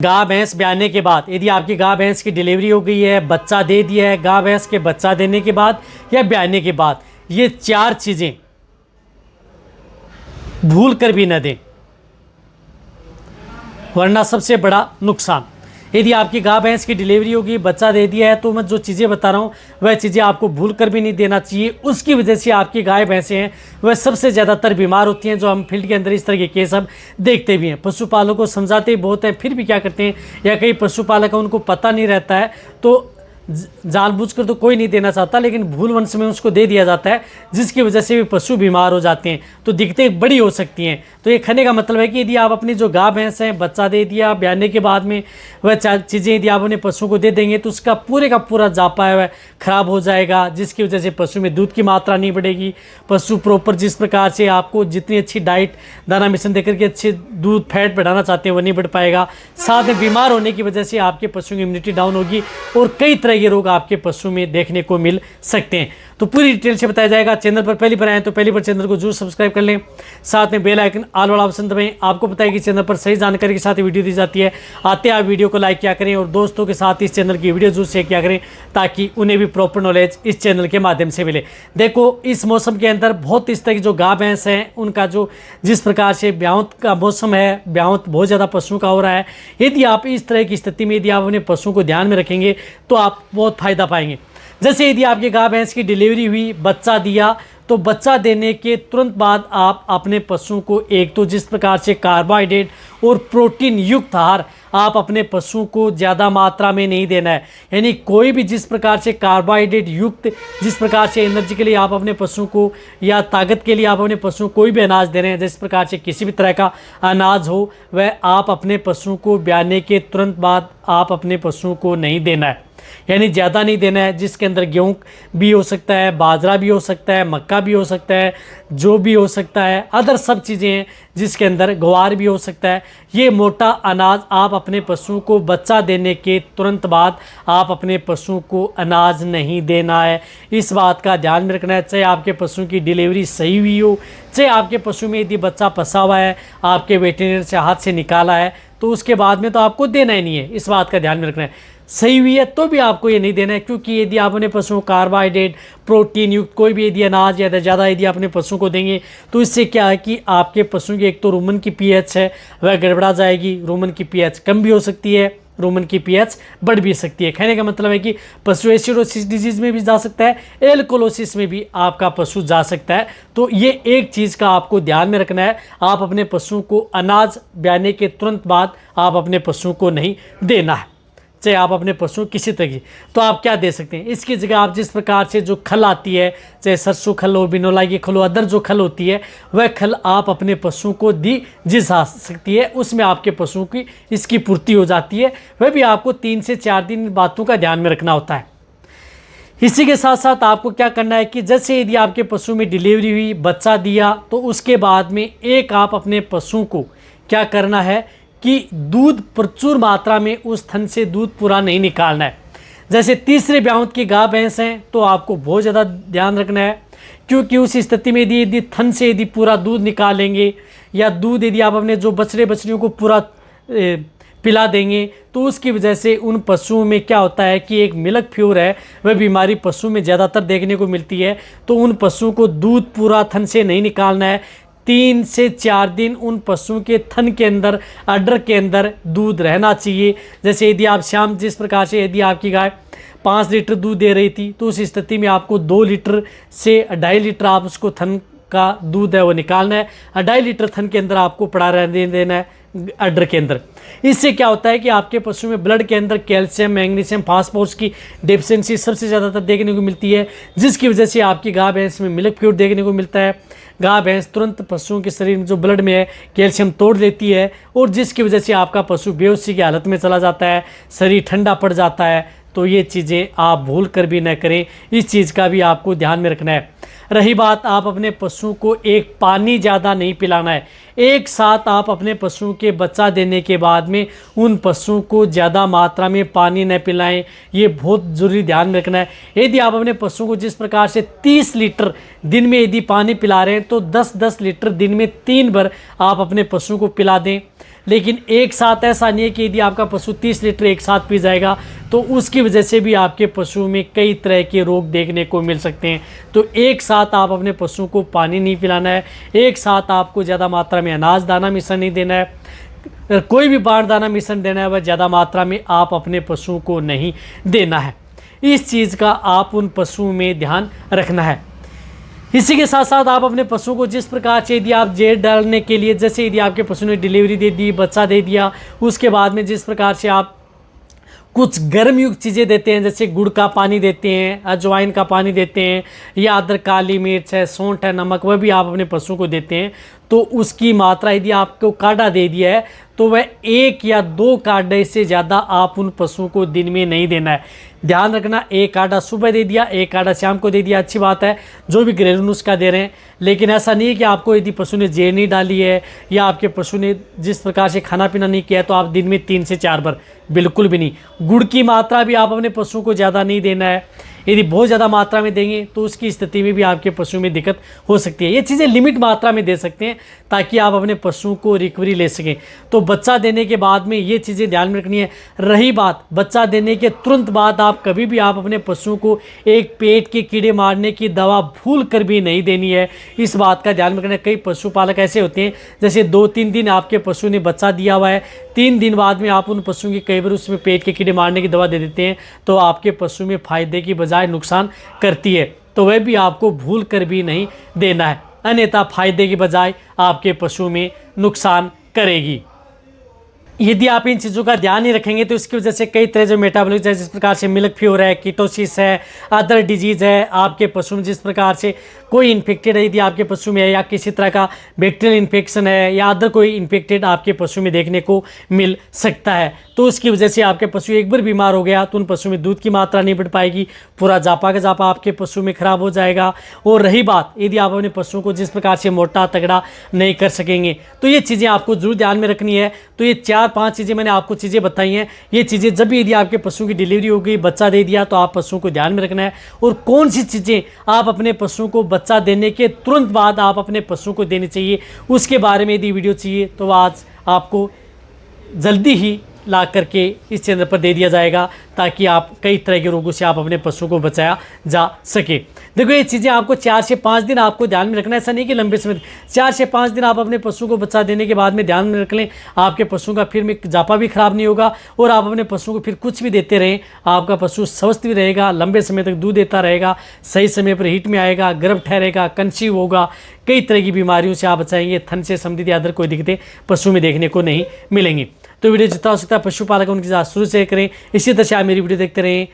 गाय भैंस ब्याने के बाद यदि आपकी गाय भैंस की डिलीवरी हो गई है, बच्चा दे दिया है, गाय भैंस के बच्चा देने के बाद या ब्याने के बाद, ये 4 चीज़ें भूल कर भी न दें, वरना सबसे बड़ा नुकसान। यदि आपकी गाय भैंस की डिलीवरी होगी, बच्चा दे दिया है, तो मैं जो चीज़ें बता रहा हूँ वह चीज़ें आपको भूल कर भी नहीं देना चाहिए। उसकी वजह से आपकी गाय भैंसें हैं वह सबसे ज़्यादातर बीमार होती हैं, जो हम फील्ड के अंदर इस तरह के केस हम देखते भी हैं। पशुपालकों को समझाते ही बहुत हैं, फिर भी क्या करते हैं, या कई पशुपालक हैं उनको पता नहीं रहता है, तो जानबूझकर तो कोई नहीं देना चाहता, लेकिन भूलवंश में उसको दे दिया जाता है, जिसकी वजह से भी पशु बीमार हो जाते हैं, तो दिक्कतें बड़ी हो सकती हैं। तो ये कहने का मतलब है कि यदि आप अपनी जो गाय भैंस हैं, बच्चा दे दिया, ब्याने के बाद में वह चीज़ें यदि आप अपने पशु को दे देंगे तो उसका पूरे का पूरा जापा है वह खराब हो जाएगा, जिसकी वजह से पशु में दूध की मात्रा नहीं बढ़ेगी। पशु प्रॉपर जिस प्रकार से आपको जितनी अच्छी डाइट दाना मिश्रण देकर के अच्छे दूध फैट बढ़ाना चाहते हैं वो नहीं बढ़ पाएगा। साथ में बीमार होने की वजह से आपके पशु की इम्यूनिटी डाउन होगी और कई तरह ये रोग आपके पशु में देखने को मिल सकते हैं। तो पूरी डिटेल से बताया जाएगा। चैनल पर पहली बार आए तो पहली बार चैनल को जरूर सब्सक्राइब कर लें, साथ में बेल आइकन ऑल वाला ऑप्शन दबाएं। आपको पता है कि चैनल पर सही जानकारी के साथ वीडियो दी जाती है। आते आप वीडियो को लाइक किया करें और दोस्तों के साथ इस चैनल की वीडियो जरूर शेयर किया करें, ताकि उन्हें भी प्रॉपर नॉलेज इस चैनल के माध्यम से मिले। देखो, इस मौसम के अंदर बहुत इस तरह की जो गाय भैंस हैं उनका जो जिस प्रकार से ब्याउत का मौसम है, ब्याउत बहुत ज़्यादा पशुओं का हो रहा है। यदि आप इस तरह की स्थिति में यदि आप अपने पशुओं को ध्यान में रखेंगे तो आप बहुत फ़ायदा पाएंगे। जैसे यदि आपकी गाय भैंस की डिलीवरी हुई, बच्चा दिया, तो बच्चा देने के तुरंत बाद आप अपने पशु को एक तो जिस प्रकार से कार्बोहाइड्रेट और प्रोटीन युक्त आहार आप अपने पशु को ज़्यादा मात्रा में नहीं देना है। यानी कोई भी जिस प्रकार से कार्बोहाइड्रेट युक्त, जिस प्रकार से एनर्जी के लिए आप अपने पशु को या ताकत के लिए आप अपने पशु को कोई भी अनाज दे रहे हैं, जिस प्रकार से किसी भी तरह का अनाज हो, वह आप अपने पशु को ब्याने के तुरंत बाद आप अपने पशु को नहीं देना है। यानी ज़्यादा नहीं देना है, जिसके अंदर गेहूँ भी हो सकता है, बाजरा भी हो सकता है, मक्का भी हो सकता है, जो भी हो सकता है, अदर सब चीज़ें हैं जिसके अंदर ग्वार भी हो सकता है। ये मोटा अनाज आप अपने पशु को बच्चा देने के तुरंत बाद आप अपने पशु को अनाज नहीं देना है। इस बात का ध्यान में रखना है। चाहे आपके पशु की डिलीवरी सही हुई हो, चाहे आपके पशु में यदि बच्चा फंसा हुआ है, आपके वेटरनरी से हाथ से निकाला है, तो उसके बाद में तो आपको देना ही नहीं है। इस बात का ध्यान में रखना है। सही हुई है तो भी आपको ये नहीं देना है, क्योंकि यदि आप अपने पशुओं को कार्बोहाइड्रेट प्रोटीन युक्त कोई भी यदि अनाज या ज़्यादा यदि अपने पशु को देंगे तो इससे क्या है कि आपके पशु की एक तो रूमन की पीएच है वह गड़बड़ा जाएगी। रूमन की पीएच कम भी हो सकती है, रूमन की पीएच बढ़ भी सकती है। कहने का मतलब है कि पशु एसिडोसिस डिजीज़ में भी जा सकता है, एल्कोलोसिस में भी आपका पशु जा सकता है। तो ये एक चीज़ का आपको ध्यान में रखना है। आप अपने पशु को अनाज ब्याने के तुरंत बाद आप अपने पशु को नहीं देना है, चाहे आप अपने पशु किसी तरह की। तो आप क्या दे सकते हैं, इसकी जगह आप जिस प्रकार से जो खल आती है, चाहे सरसों खल हो, बिनोला की खल हो, अदर जो खल होती है वह खल आप अपने पशु को दी जा सकती है। उसमें आपके पशु की इसकी पूर्ति हो जाती है। वह भी आपको 3 से 4 दिन बातों का ध्यान में रखना होता है। इसी के साथ साथ आपको क्या करना है कि जैसे यदि आपके पशु में डिलीवरी हुई, बच्चा दिया, तो उसके बाद में एक आप अपने पशु को क्या करना है कि दूध प्रचुर मात्रा में उस थन से दूध पूरा नहीं निकालना है। जैसे तीसरे ब्याउत की गाय भैंस हैं तो आपको बहुत ज़्यादा ध्यान रखना है, क्योंकि उस स्थिति में यदि थन से यदि पूरा दूध निकालेंगे या दूध यदि आप अपने जो बछड़े बछड़ियों को पूरा पिला देंगे तो उसकी वजह से उन पशुओं में क्या होता है कि एक मिल्क फ्यूर है वह बीमारी पशु में ज़्यादातर देखने को मिलती है। तो उन पशुओं को दूध पूरा थन से नहीं निकालना है। 3 से 4 दिन उन पशुओं के थन के अंदर, अडर के अंदर दूध रहना चाहिए। जैसे यदि आप शाम जिस प्रकार से यदि आपकी गाय 5 लीटर दूध दे रही थी तो उस स्थिति में आपको 2 लीटर से 2.5 लीटर आप उसको थन का दूध है वो निकालना है। 2.5 लीटर थन के अंदर आपको पड़ा रहने देना है अडर के अंदर। इससे क्या होता है कि आपके पशु में ब्लड के अंदर कैल्शियम, मैग्नीशियम, फास्फोरस की डेफिशिएंसी सबसे ज़्यादातर देखने को मिलती है, जिसकी वजह से आपकी गाय भैंस में मिल्क फ्लूइड देखने को मिलता है। गाय भैंस तुरंत पशुओं के शरीर में जो ब्लड में है कैल्शियम तोड़ लेती है और जिसकी वजह से आपका पशु बेहोशी की हालत में चला जाता है, शरीर ठंडा पड़ जाता है। तो ये चीज़ें आप भूल कर भी न करें, इस चीज़ का भी आपको ध्यान में रखना है। रही बात, आप अपने पशु को एक पानी ज़्यादा नहीं पिलाना है। एक साथ आप अपने पशु के बच्चा देने के बाद में उन पशुओं को ज़्यादा मात्रा में पानी न पिलाएं, ये बहुत ज़रूरी ध्यान में रखना है। यदि आप अपने पशु को जिस प्रकार से 30 लीटर दिन में यदि पानी पिला रहे हैं तो 10-10 लीटर दिन में 3 बार आप अपने पशु को पिला दें। लेकिन एक साथ ऐसा नहीं है कि यदि आपका पशु 30 लीटर एक साथ पी जाएगा तो उसकी वजह से भी आपके पशु में कई तरह के रोग देखने को मिल सकते हैं। तो एक साथ आप अपने पशु को पानी नहीं पिलाना है, एक साथ आपको ज़्यादा मात्रा में अनाज दाना मिश्रण नहीं देना है, कोई भी बाढ़ दाना मिश्रण देना है वह ज़्यादा मात्रा में आप अपने पशुओं को नहीं देना है। इस चीज़ का आप उन पशुओं में ध्यान रखना है। इसी के साथ साथ आप अपने पशुओं को जिस प्रकार से यदि आप जेड डालने के लिए, जैसे यदि आपके पशु ने डिलीवरी दे दी, बच्चा दे दिया, उसके बाद में जिस प्रकार से आप कुछ गर्म युक्त चीज़ें देते हैं, जैसे गुड़ का पानी देते हैं, अजवाइन का पानी देते हैं, या अदरक, काली मिर्च है, सौंठ है, नमक, वह भी आप अपने पशुओं को देते हैं, तो उसकी मात्रा यदि आपको काढ़ा दे दिया है तो वह 1 या 2 काढ़े से ज़्यादा आप उन पशुओं को दिन में नहीं देना है। ध्यान रखना, 1 काढ़ा सुबह दे दिया, 1 काढ़ा शाम को दे दिया, अच्छी बात है, जो भी घरेलू नुस्खा दे रहे हैं, लेकिन ऐसा नहीं है कि आपको यदि पशु ने जेर नहीं डाली है या आपके पशु ने जिस प्रकार से खाना पीना नहीं किया है तो आप दिन में 3 से 4 बार, बिल्कुल भी नहीं। गुड़ की मात्रा भी आप अपने पशुओं को ज़्यादा नहीं देना है। यदि बहुत ज़्यादा मात्रा में देंगे तो उसकी स्थिति में भी आपके पशु में दिक्कत हो सकती है। ये चीज़ें लिमिट मात्रा में दे सकते हैं ताकि आप अपने पशुओं को रिकवरी ले सकें। तो बच्चा देने के बाद में ये चीज़ें ध्यान में रखनी है। रही बात बच्चा देने के तुरंत बाद, आप कभी भी आप अपने पशुओं को एक पेट के कीड़े मारने की दवा भूल कर भी नहीं देनी है। इस बात का ध्यान रखना है। कई पशुपालक ऐसे होते हैं, जैसे 2-3 दिन आपके पशु ने बच्चा दिया हुआ है, 3 दिन बाद में आप उन पशुओं की कई बार उसमें पेट के कीड़े मारने की दवा दे देते हैं, तो आपके पशु में फायदे की बजाय नुकसान करती है। तो वह भी आपको भूल कर भी नहीं देना है, अन्यथा फायदे की बजाय आपके पशु में नुकसान करेगी। यदि आप इन चीज़ों का ध्यान नहीं रखेंगे तो इसकी वजह से कई तरह जो मेटाबॉलिक है, जिस प्रकार से मिल्क फ्यूर है, कीटोसिस है, अदर डिजीज़ है, आपके पशु में जिस प्रकार से कोई इन्फेक्टेड है यदि आपके पशु में है, या किसी तरह का बैक्टीरियल इन्फेक्शन है या अदर कोई इन्फेक्टेड आपके पशु में देखने को मिल सकता है, तो उसकी वजह से आपके पशु एक बार बीमार हो गया तो उन पशु में दूध की मात्रा नहीं बढ़ पाएगी, पूरा जापा का जापा आपके पशु में खराब हो जाएगा। और रही बात यदि आप अपने पशु को जिस प्रकार से मोटा तगड़ा नहीं कर सकेंगे, तो ये चीज़ें आपको जरूर ध्यान में रखनी है। तो ये 4-5 चीज़ें मैंने आपको चीज़ें बताई हैं। ये चीज़ें जब भी यदि आपके पशु की डिलीवरी हो गई, बच्चा दे दिया, तो आप पशुओं को ध्यान में रखना है। और कौन सी चीज़ें आप अपने पशुओं को बच्चा देने के तुरंत बाद आप अपने पशुओं को देनी चाहिए, उसके बारे में यदि वीडियो चाहिए तो आज आपको जल्दी ही ला करके इस चैनल पर दे दिया जाएगा, ताकि आप कई तरह के रोगों से आप अपने पशु को बचाया जा सके। देखो ये चीज़ें आपको 4 से 5 दिन आपको ध्यान में रखना है, ऐसा नहीं कि लंबे समय, 4 से 5 दिन आप अपने पशु को बच्चा देने के बाद में ध्यान में रख लें, आपके पशु का फिर में जापा भी खराब नहीं होगा और आप अपने पशु को फिर कुछ भी देते रहें, आपका पशु स्वस्थ भी रहेगा, लंबे समय तक दूध देता रहेगा, सही समय पर हीट में आएगा, गर्भ ठहरेगा, कंसीव होगा, कई तरह की बीमारियों से आप बचाएंगे। थन से संबंधित अदर कोई दिक्कतें पशु में देखने को नहीं मिलेंगी। तो वीडियो जितना हो सकता है पशुपालक उनके साथ शुरू से करें, इसी तरह से आप मेरी वीडियो देखते रहें।